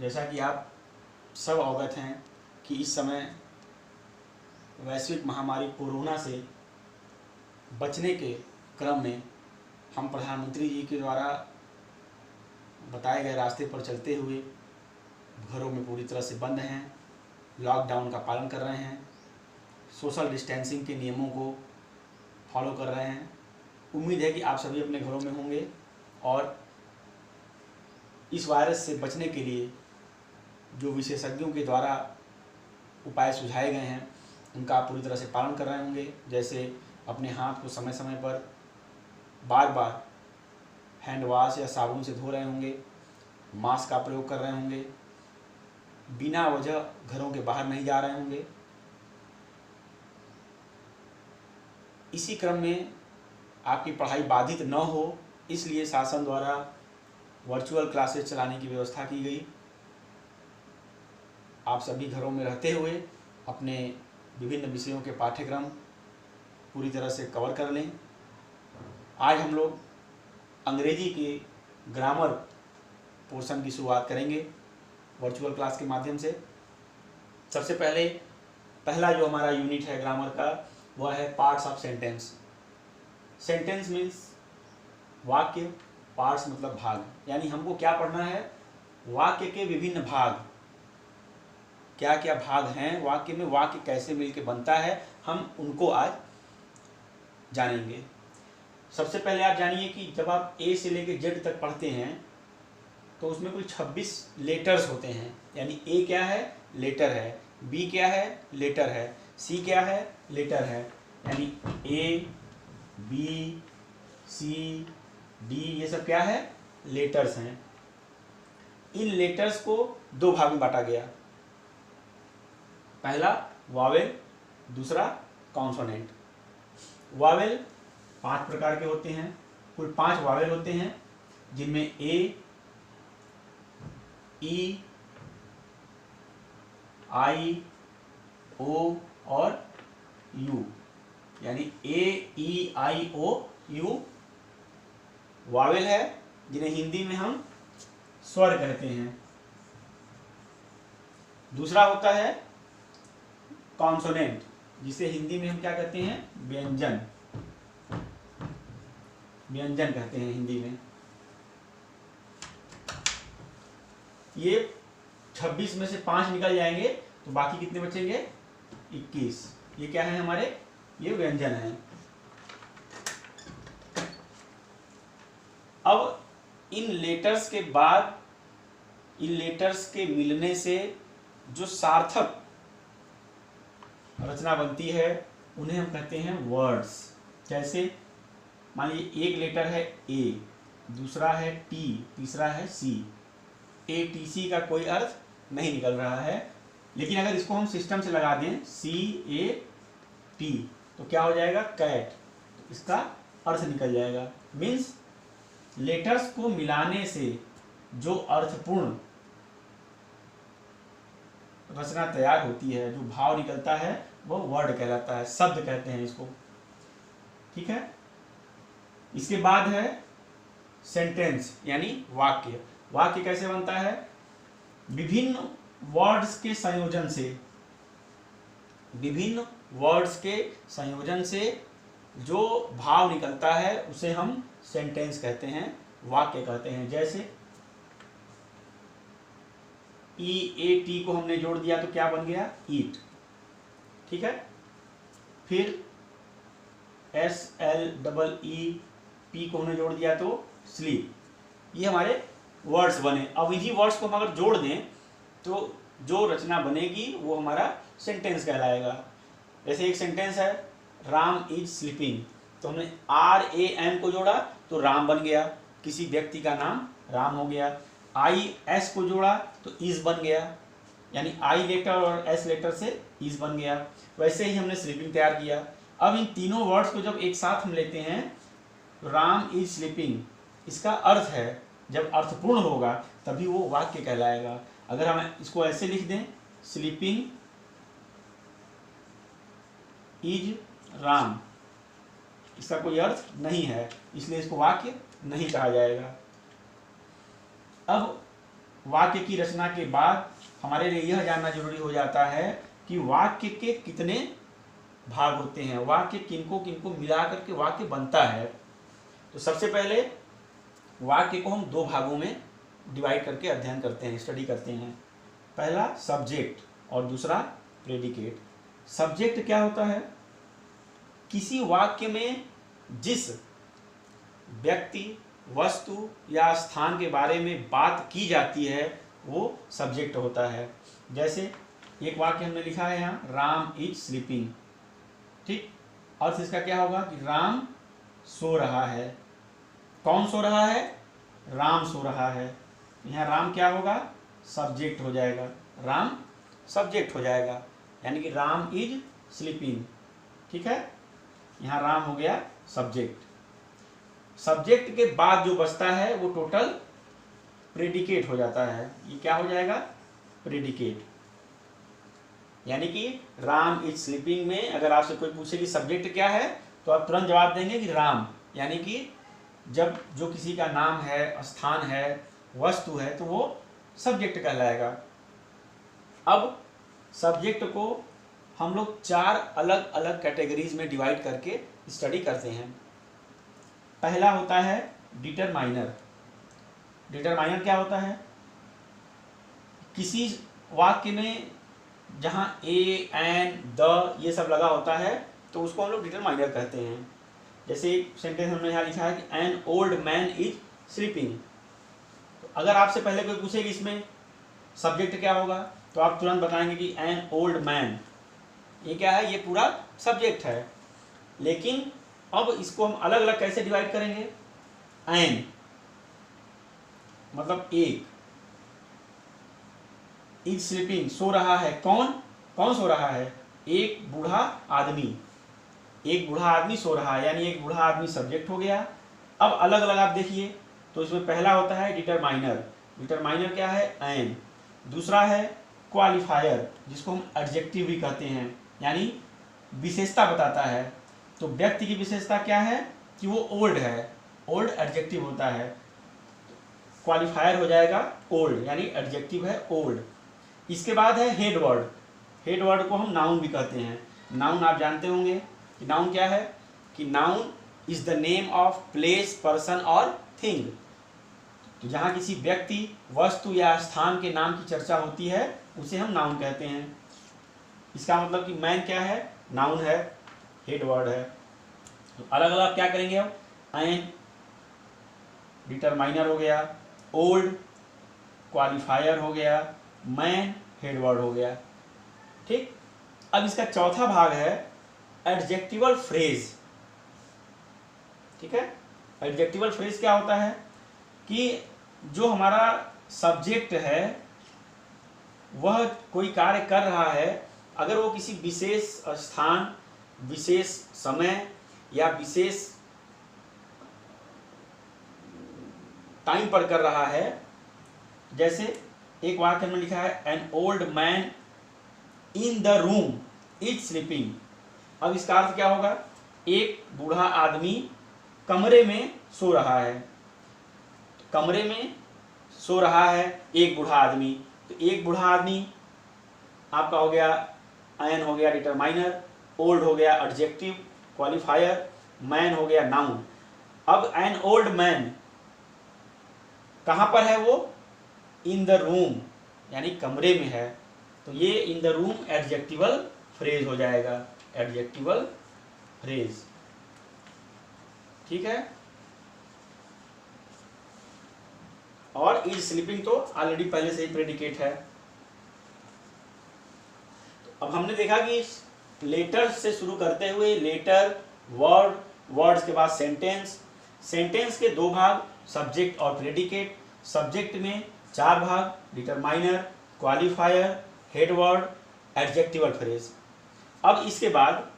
जैसा कि आप सब अवगत हैं कि इस समय वैश्विक महामारी कोरोना से बचने के क्रम में हम प्रधानमंत्री जी के द्वारा बताए गए रास्ते पर चलते हुए घरों में पूरी तरह से बंद हैं, लॉकडाउन का पालन कर रहे हैं, सोशल डिस्टेंसिंग के नियमों को फॉलो कर रहे हैं। उम्मीद है कि आप सभी अपने घरों में होंगे और इस वायरस से बचने के लिए जो विशेषज्ञों के द्वारा उपाय सुझाए गए हैं उनका आप पूरी तरह से पालन कर रहे होंगे। जैसे अपने हाथ को समय समय पर बार बार हैंड वॉश या साबुन से धो रहे होंगे, मास्क का प्रयोग कर रहे होंगे, बिना वजह घरों के बाहर नहीं जा रहे होंगे। इसी क्रम में आपकी पढ़ाई बाधित न हो, इसलिए शासन द्वारा वर्चुअल क्लासेस चलाने की व्यवस्था की गई। आप सभी घरों में रहते हुए अपने विभिन्न विषयों के पाठ्यक्रम पूरी तरह से कवर कर लें। आज हम लोग अंग्रेजी के ग्रामर पोर्शन की शुरुआत करेंगे वर्चुअल क्लास के माध्यम से। सबसे पहला जो हमारा यूनिट है ग्रामर का वह है parts of sentence. Sentence means वाक्य, पार्ट्स मतलब भाग, यानी हमको क्या पढ़ना है, वाक्य के विभिन्न भाग, क्या क्या भाग हैं वाक्य में, वाक्य कैसे मिलकर बनता है, हम उनको आज जानेंगे। सबसे पहले आप जानिए कि जब आप ए से लेकर जेड तक पढ़ते हैं तो उसमें कुल 26 लेटर्स होते हैं। यानी ए क्या है, लेटर है, बी क्या है, लेटर है, सी क्या है, लेटर है। यानी ए, बी, सी, डी ये सब क्या है, लेटर्स हैं। इन लेटर्स को दो भाग में बांटा गया, पहला वावेल, दूसरा कॉन्सोनेंट। वावेल 5 प्रकार के होते हैं, कुल 5 वावेल होते हैं, जिनमें ए, ई, आई, ओ और यू, यानी ए, ई, आई, ओ, यू वावेल है, जिन्हें हिंदी में हम स्वर कहते हैं। दूसरा होता है कॉन्सोनेंट, जिसे हिंदी में हम क्या कहते हैं, व्यंजन, व्यंजन कहते हैं हिंदी में। ये 26 में से 5 निकल जाएंगे तो बाकी कितने बचेंगे, 21। ये क्या है हमारे, ये व्यंजन है। अब इन लेटर्स के बाद, इन लेटर्स के मिलने से जो सार्थक रचना बनती है उन्हें हम कहते हैं वर्ड्स। जैसे मान लीजिए एक लेटर है ए, दूसरा है टी, तीसरा है सी। ए टी सी का कोई अर्थ नहीं निकल रहा है, लेकिन अगर इसको हम सिस्टम से लगा दें सी ए टी तो क्या हो जाएगा, कैट, तो इसका अर्थ निकल जाएगा। मीन्स लेटर्स को मिलाने से जो अर्थपूर्ण रचना तैयार होती है, जो भाव निकलता है, वो वर्ड कहलाता है, शब्द कहते हैं इसको। ठीक है। इसके बाद है सेंटेंस यानी वाक्य। वाक्य कैसे बनता है, विभिन्न वर्ड्स के संयोजन से, विभिन्न वर्ड्स के संयोजन से जो भाव निकलता है उसे हम सेंटेंस कहते हैं, वाक्य कहते हैं। जैसे ई ए टी को हमने जोड़ दिया तो क्या बन गया, ईट। ठीक है। फिर S L double E P को हमने जोड़ दिया तो स्लीप। ये हमारे वर्ड्स बने। अब इन्हीं वर्ड्स को हम अगर जोड़ दें तो जो रचना बनेगी वो हमारा सेंटेंस कहलाएगा। जैसे एक सेंटेंस है राम इज स्लीपिंग, तो हमने आर ए एम को जोड़ा तो राम बन गया, किसी व्यक्ति का नाम राम हो गया। आई एस को जोड़ा तो इज बन गया, यानी आई लेटर और एस लेटर से इज बन गया। वैसे ही हमने स्लीपिंग तैयार किया। अब इन तीनों वर्ड्स को जब एक साथ हम लेते हैं, राम इज स्लीपिंग, इसका अर्थ है, जब अर्थपूर्ण होगा तभी वो वाक्य कहलाएगा। अगर हम इसको ऐसे लिख दें, स्लीपिंग इज राम, इसका कोई अर्थ नहीं है, इसलिए इसको वाक्य नहीं कहा जाएगा। अब वाक्य की रचना के बाद हमारे लिए यह जानना जरूरी हो जाता है कि वाक्य के कितने भाग होते हैं, वाक्य किनको किनको मिला करके वाक्य बनता है। तो सबसे पहले वाक्य को हम दो भागों में डिवाइड करके अध्ययन करते हैं, स्टडी करते हैं। पहला सब्जेक्ट और दूसरा प्रेडिकेट। सब्जेक्ट क्या होता है? किसी वाक्य में जिस व्यक्ति, वस्तु या स्थान के बारे में बात की जाती है वो सब्जेक्ट होता है। जैसे एक वाक्य हमने लिखा है यहाँ, राम इज स्लीपिंग। ठीक, अर्थ इसका क्या होगा कि राम सो रहा है। कौन सो रहा है? राम सो रहा है। यहाँ राम क्या होगा? सब्जेक्ट हो जाएगा। राम सब्जेक्ट हो जाएगा, यानी कि राम इज स्लीपिंग। ठीक है, यहाँ राम हो गया सब्जेक्ट। सब्जेक्ट के बाद जो बचता है वो टोटल प्रेडिकेट हो जाता है। ये क्या हो जाएगा? प्रेडिकेट। यानी कि राम इज स्लीपिंग में अगर आपसे कोई पूछे कि सब्जेक्ट क्या है तो आप तुरंत जवाब देंगे कि राम। यानी कि जब जो किसी का नाम है, स्थान है, वस्तु है तो वो सब्जेक्ट कहलाएगा। अब सब्जेक्ट को हम लोग चार अलग अलग कैटेगरीज में डिवाइड करके स्टडी करते हैं। पहला होता है डिटरमाइनर। डिटरमाइनर क्या होता है? किसी वाक्य में जहाँ ए, एन, द ये सब लगा होता है तो उसको हम लोग डिटरमाइनर कहते हैं। जैसे एक सेंटेंस हमने यहाँ लिखा है कि an old man is sleeping. तो अगर आपसे पहले कोई पूछे कि इसमें सब्जेक्ट क्या होगा तो आप तुरंत बताएंगे कि एन ओल्ड मैन। ये क्या है? ये पूरा सब्जेक्ट है। लेकिन अब इसको हम अलग अलग कैसे डिवाइड करेंगे? एन मतलब एक, इज स्लीपिंग सो रहा है। कौन कौन सो रहा है? एक बूढ़ा आदमी। एक बूढ़ा आदमी सो रहा है, यानी एक बूढ़ा आदमी सब्जेक्ट हो गया। अब अलग अलग आप देखिए तो इसमें पहला होता है डिटरमाइनर। डिटरमाइनर क्या है? एन। दूसरा है क्वालिफायर, जिसको हम एडजेक्टिव भी कहते हैं, यानी विशेषता बताता है। तो व्यक्ति की विशेषता क्या है कि वो ओल्ड है, ओल्ड एडजेक्टिव होता है। क्वालिफायर हो जाएगा ओल्ड, यानी एडजेक्टिव है ओल्ड। इसके बाद है हेड वर्ड। हेड वर्ड को हम नाउन भी कहते हैं। नाउन आप जानते होंगे कि नाउन क्या है? कि noun is the name of place, person और थिंग। तो जहाँ किसी व्यक्ति, वस्तु या स्थान के नाम की चर्चा होती है उसे हम नाउन कहते हैं। इसका मतलब कि मैन क्या है? नाउन है, हेड वर्ड है। तो अलग अलग क्या करेंगे हम? एन डिटरमाइनर हो गया, ओल्ड क्वालिफायर हो गया, मैन हेड वर्ड हो गया। ठीक, अब इसका चौथा भाग है एडजेक्टिवल फ्रेज। ठीक है, एडजेक्टिवल फ्रेज क्या होता है कि जो हमारा सब्जेक्ट है वह कोई कार्य कर रहा है, अगर वो किसी विशेष स्थान, विशेष समय या विशेष टाइम पर कर रहा है। जैसे एक वाक्य में लिखा है an old man in the room is sleeping. अब इसका अर्थ क्या होगा? एक बूढ़ा आदमी कमरे में सो रहा है। कमरे में सो रहा है एक बूढ़ा आदमी। तो एक बूढ़ा आदमी आपका हो गया, एन हो गया डिटरमाइनर, ओल्ड हो गया एडजेक्टिव, क्वालिफायर, मैन हो गया नाउन। अब एन ओल्ड मैन कहाँ पर है? वो इन द रूम, यानी कमरे में है। तो ये in the room adjectival phrase हो जाएगा, एडजेक्टिवल फ्रेज। ठीक है, और इज स्लीपिंग तो ऑलरेडी पहले से ही प्रेडिकेट है। तो अब हमने देखा कि लेटर से शुरू करते हुए लेटर, वर्ड, वर्ड्स के बाद सेंटेंस, सेंटेंस के दो भाग सब्जेक्ट और प्रेडिकेट। सब्जेक्ट में चार भाग, determiner, qualifier, head word, adjectival phrase. अब इसके बाद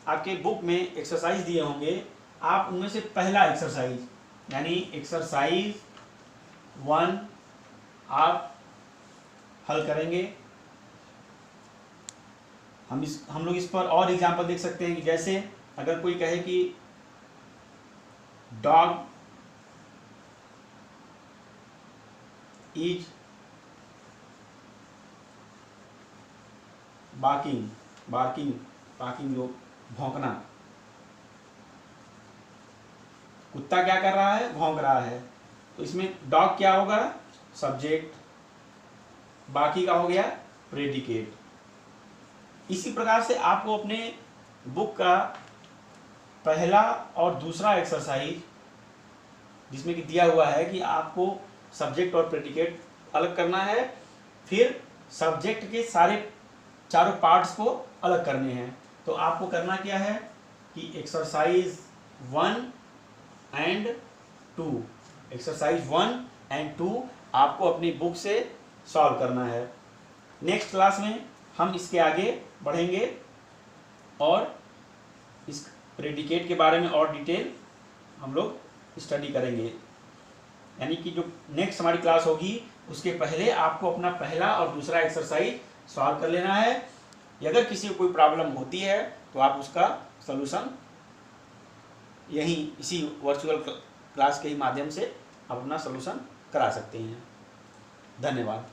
आपके बुक में एक्सरसाइज दिए होंगे, आप उनमें से पहला एक्सरसाइज यानी एक्सरसाइज 1 आप हल करेंगे। हम लोग इस पर और एग्जाम्पल देख सकते हैं कि जैसे अगर कोई कहे कि dog is barking, barking barking जो भौंकना, कुत्ता क्या कर रहा है, भौंक रहा है। तो इसमें डॉग क्या होगा, सब्जेक्ट, बाकी का हो गया प्रेडिकेट। इसी प्रकार से आपको अपने बुक का पहला और दूसरा एक्सरसाइज, जिसमें कि दिया हुआ है कि आपको सब्जेक्ट और प्रेडिकेट अलग करना है, फिर सब्जेक्ट के सारे चारों पार्ट्स को अलग करने हैं। तो आपको करना क्या है कि एक्सरसाइज 1 एंड 2, एक्सरसाइज 1 एंड 2 आपको अपनी बुक से सॉल्व करना है। नेक्स्ट क्लास में हम इसके आगे बढ़ेंगे और इस प्रेडिकेट के बारे में और डिटेल हम लोग स्टडी करेंगे। यानी कि जो नेक्स्ट हमारी क्लास होगी उसके पहले आपको अपना पहला और दूसरा एक्सरसाइज सॉल्व कर लेना है। अगर किसी को कोई प्रॉब्लम होती है तो आप उसका सलूशन यहीं इसी वर्चुअल क्लास के ही माध्यम से आप अपना सलूशन करा सकते हैं। धन्यवाद।